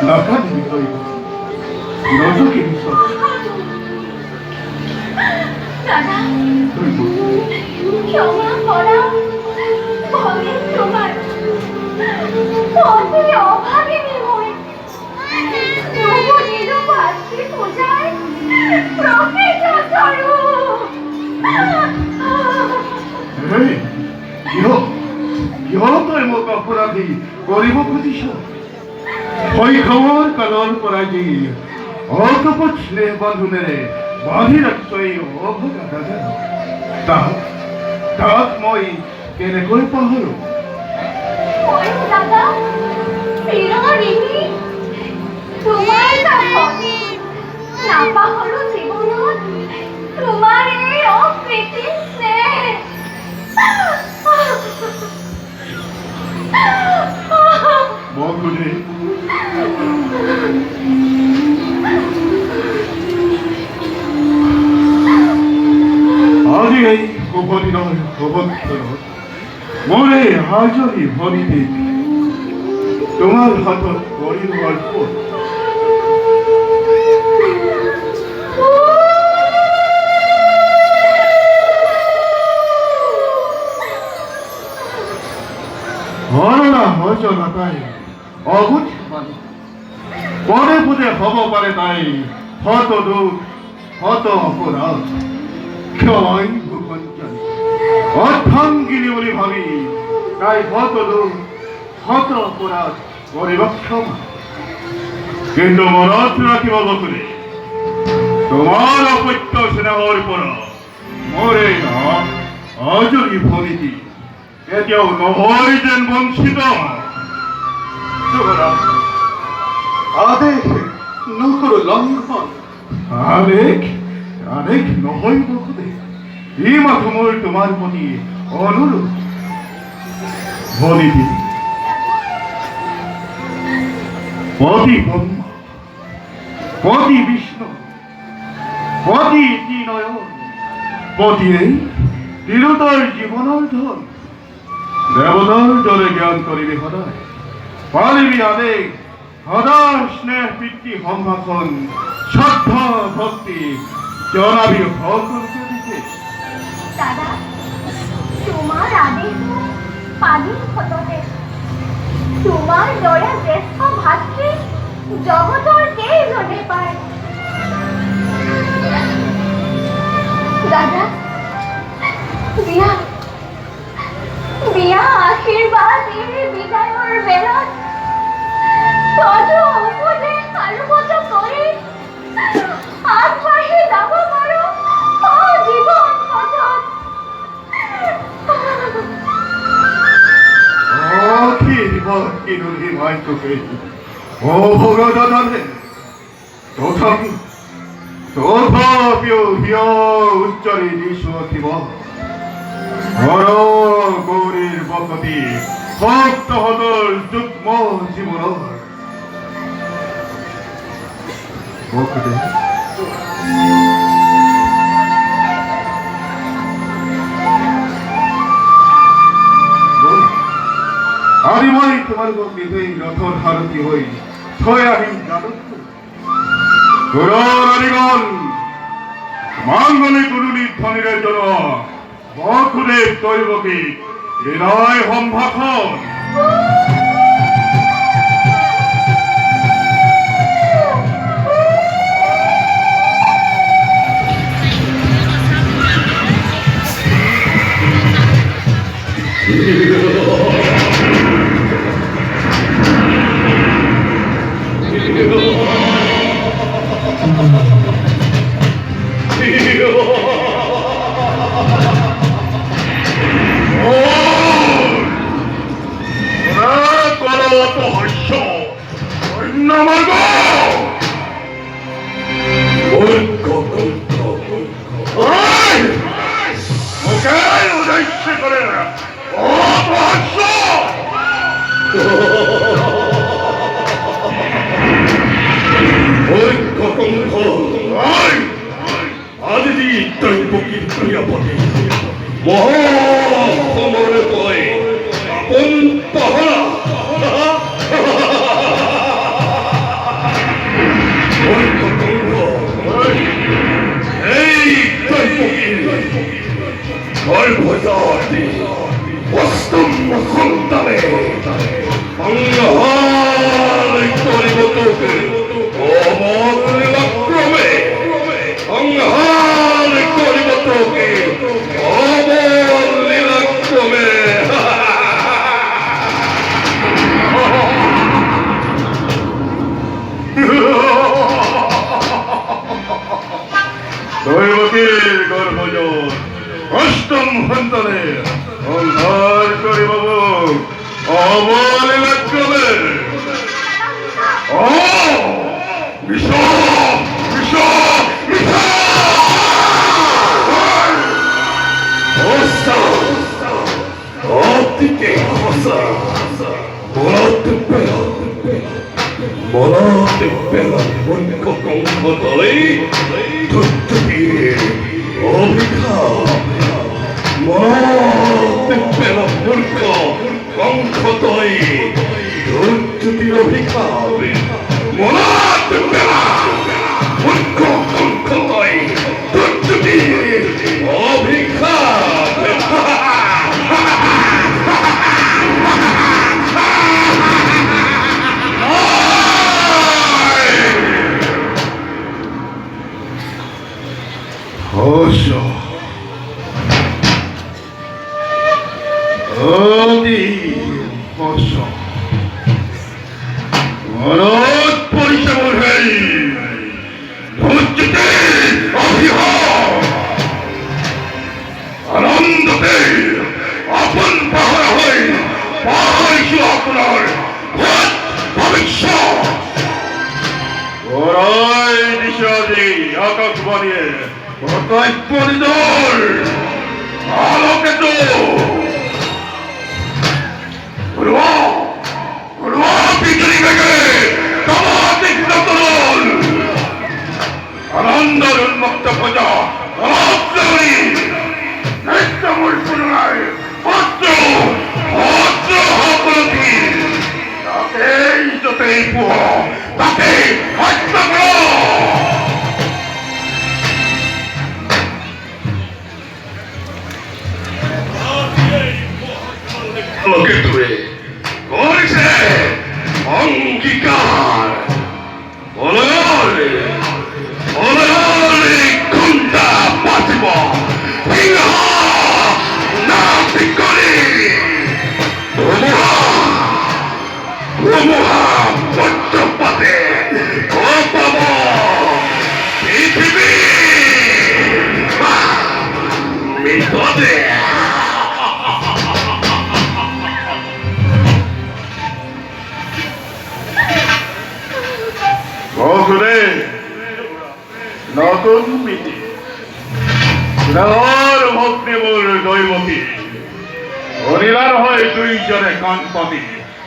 নাকাদিবি তই নজকে বিচৰা দাদা ক্ষমা করা ভবে তোমার অতি অভাগিনী হয়ে তবু নিজ ভাতৃ পূজায় প্রকৃত স্বরূপ কিয় তই মোক অপৰাধী কৰিব খুজিছ শৈশৱৰ কালৰ পৰাই যি অকপট স্নেহ বান্ধোনেৰে বান্ধি ৰাখি অভগা দাদা তাক মই কেনেকৈ পাহৰো দাদা চিৰঋণী তোমাৰ কাষত নাপাহৰো জীৱনত তোমাৰ এই অকৃত্ৰিম স্নেহ বগুনে আজি এই শুভ দিনৰ শুভক্ষণত মোৰ এই হাজৰি ভৰিটিক তোমাৰ হাতত কৰি অৰ্পণ ঘৰনা হজনা তাই অগুঠ পদে পদে হ'ব পাৰে তাই হত দুখ হত অপৰাধ ক্ষয় ভূপঞ্চনী অৰ্থাঙ্গিনী বুলি ভাবি তাই হত দুখ হত অপৰাধ কৰিব ক্ষমা কিন্তু মনত ৰাখিব বকুলে তোমাৰ অপত্য স্নেহৰ পৰা মোৰ এই আজৰি ভৰিটি কেতিয়াও নহয় যেন বঞ্চিত আদেশ নকৰো লংঘন আদেশ নহয় বকুলে ই মাথো মোৰ তোমাৰ প্ৰতি অনুৰোধ ভৰিটি পতি ব্ৰহ্মা পতি বিষ্ণু পতি নয়ন পতি এই তিৰোতাৰ জীৱনৰ ধন দেৱতাৰ দৰে জ্ঞান কৰিবি সদায় পাৰিবি আদেশ সদায় স্নেহ পিতৃ সম্ভাষণ শ্ৰদ্ধা ভক্তি জনাবি সকলোকে দিছে দাদা তোমাৰ আদেশ পালিত হততে তোমাৰ দয়া জ্যেষ্ঠ ভাতৃ জগতৰ কেইজনে পায় দাদা বিয়া বিয়া আশীৰ্বাদ এই বিদায়ৰ বেলাত তজু উপদেশ আলোকত কৰি আগবাঢ়ি যাব পাৰো জীৱন পথত ভক্তি মাইটোকে অভগদানে তথাপিও হিয় উচ্চৰি দিছো কিব হৰ গৌৰীৰ বসতি ভক্তহঁতৰ যুগ্ম জীৱনৰ বসতি আজি মই তোমালোকক নিজেই ৰথৰ সাৰথি হৈ থৈ আহিম গুৰুনিগণ মাংগলিক গুৰুনি ধ্বনিৰে জনোৱা বসুদেৱ দৈৱকীক হৃদয় সম্ভাষণ Whoa! ভজতি অষ্টম সন্তানে সংহার করিব তোকে অবলীলাক্রমে সংহার করিব তোকে অবলীলাক্রমে দৈবকীর গর্ভজন অষ্টম সন্তানে সংহার করিব অবলীলাক্রমে বিষ বিষ বিষ অতিকে খসা মনতে পেলা মনক কঙ্কতই ধুত্তুটির অভিঘাত মনতে পেলা মূর্খ কঙ্কতই ধুত্তুটির অভিঘাত মনতে পেলা মূর্খ কঙ্কতই ধুত্তুটির অভিঘাত হর্ষ অতি হর্ষ মনত পরিশ্রম হই ধৈর্যতে অভিহার আনন্দতে আপন পাহারা হই পাহাড়ি আপনার ভবিষ্যৎ ওরাই দিশাদি আকাশবাণী কর্তব্য নিদল আলোকিত বিজুলি বেগে তমাতিক নতরল আনন্দের উন্মুক্ত প্রজা অগ্রণী নিত্যমূল পুনরায় অস্ত্র অস্ত্র হকলতি তাকেই যতেই পুহ তাকে হত্যা করো লোকেতুরে করেছে অঙ্গীকার অলরে অলরে ঘন্টা বাঁচব সিংহ না বিকলে ধুমুহা বজ্রপাতে পাব পৃথিবী মৃতদে বছরে নতুন মিতি সুরার ভক্তিমূল দৈবকী হরিলার হয় দুইজনে কানপাতি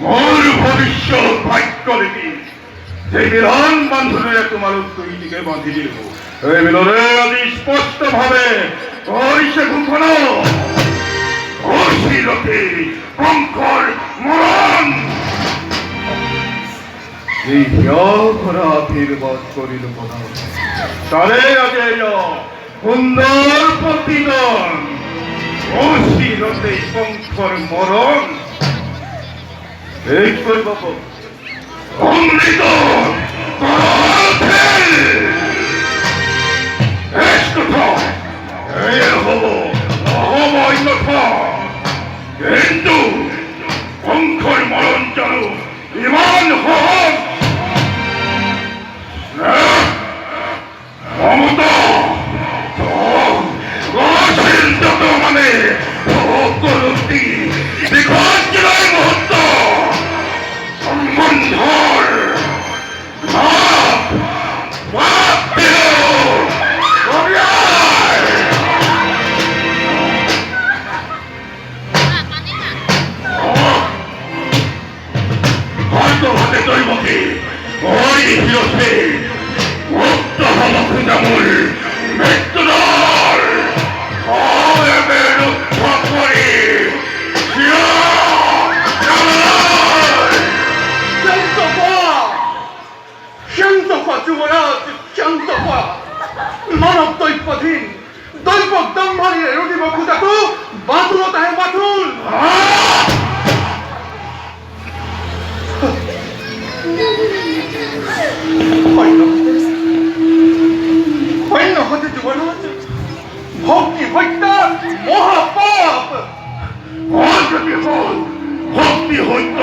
মোর ভবিষ্যৎ ভাগ্য লিপি সেই বিধান বান্ধবীরা তোমার দুইটিকে বাঁধি দিব এই মিলনে আদি স্পষ্ট ভাবে কইছে ঘুমন অশিরতে কঙ্কর মরণ এই অপরাধীর বধ করিল কোথাও তারে আগে সুন্দর প্রতিদন অশিরতে কঙ্কর মরণ এই করব অমৃত কিন্তু কঙ্কর মরণ জানো ইমান হোক মমতা যত মানে উপলব্ধি বিকল্পের মুহূর্ত সম্বন্ধর হয়তো হাতে দৈবকে ওই হিরোসে মুক্ত হল খুঁজামূল মৃত্যুদল রক্ষা করে অতি সত্য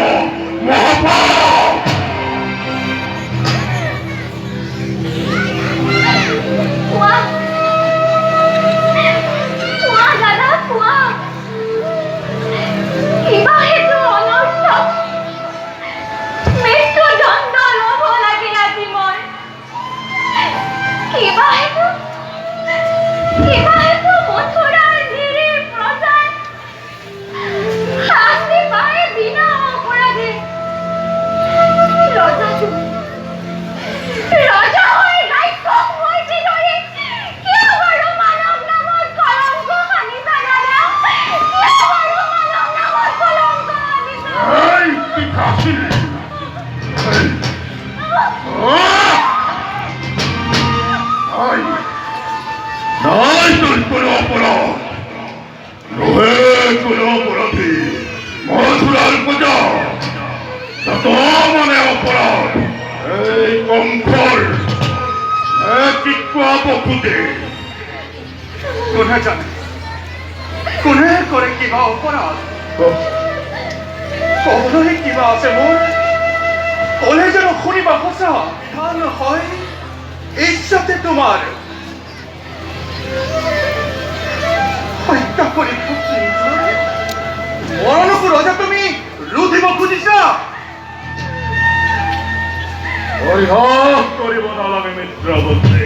মহাপাপ। কোৱা কোৱা দাদা কোৱা কিবা সেইটো অনৰ্থ মৃত্যু দণ্ড ল'ব লাগিল আজি মই কিবা সেইটো মথুৰাৰ নিৰীহ প্ৰজাই শাস্তি পায় বিনা অপৰাধে ৰজা হৈ ৰাক্ষস হৈ কিদৰে কিয় বাৰু মানৱ নামত কলংক সানিছা দাদা কিয় বাৰু মানৱ নামত কলংক সানিছা এই কি কাছিল নাই তোর কোনো অপরাধ নহে কোনো অপরাধী মথুরার পূজা তত মানে অপরাধ এই কংখর কি বকুতে কোনে জানে কোনে কৰে কিবা অপৰাধ কবলৈ কিবা আছে মোৰ ক'লে যেন শুনিবা সঁচা বিধান হয় ইচ্ছাতে তোমাৰ হত্যা কৰি মৰণকো ৰজা তুমি ৰুধিব খুজিছা পৰিহাস কৰিব নালাগে মিত্ৰবন্ধে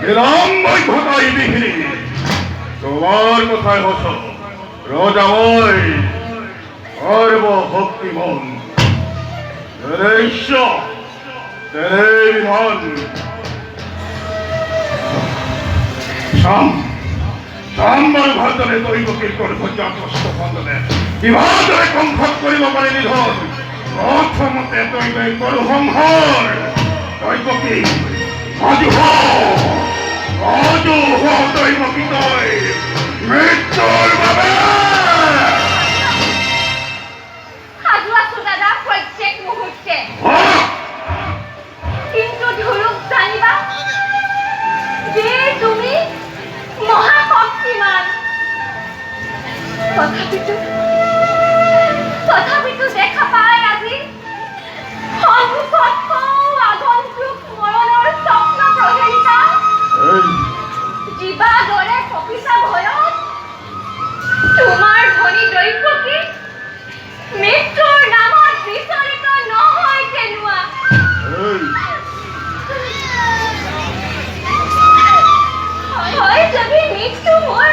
নিৰাময় ঘটাই বিঘিনি তোমাৰ কথায় হস ৰজা মই সৰ্বশক্তিমন তেৰে ঈশ্বৰ তেৰে বিধান সাম্বাৰ ভাৰতৰে দৈৱকীৰ কৰ্তব্যস্ত খণ্ডনে কিভাদৰে কংসত কৰিব পাৰে নিধন প্ৰথমতে দৈৱই কৰো সংহাৰ দৈৱকী সাজু দৈৱকী তই মৃত্যুৰ বাবে সাজু আছো দাদা প্ৰত্যেক মুহূৰ্তে কিন্তু ধুৰুক জানিবা যে তুমি মহাশক্তিমান তথাপিতো দেখা পাই আজি সন্মুখত আগন্তুক মৰণৰ স্বপ্ন প্ৰহেলিকা জীৱা দৰে কপিছা ভয়ত তোমাৰ ধনী দৈৱকী মৃত্যুৰ নামত বিচলিত নহয় কেনেকুৱা হয় যদি মৃত্যু মোৰ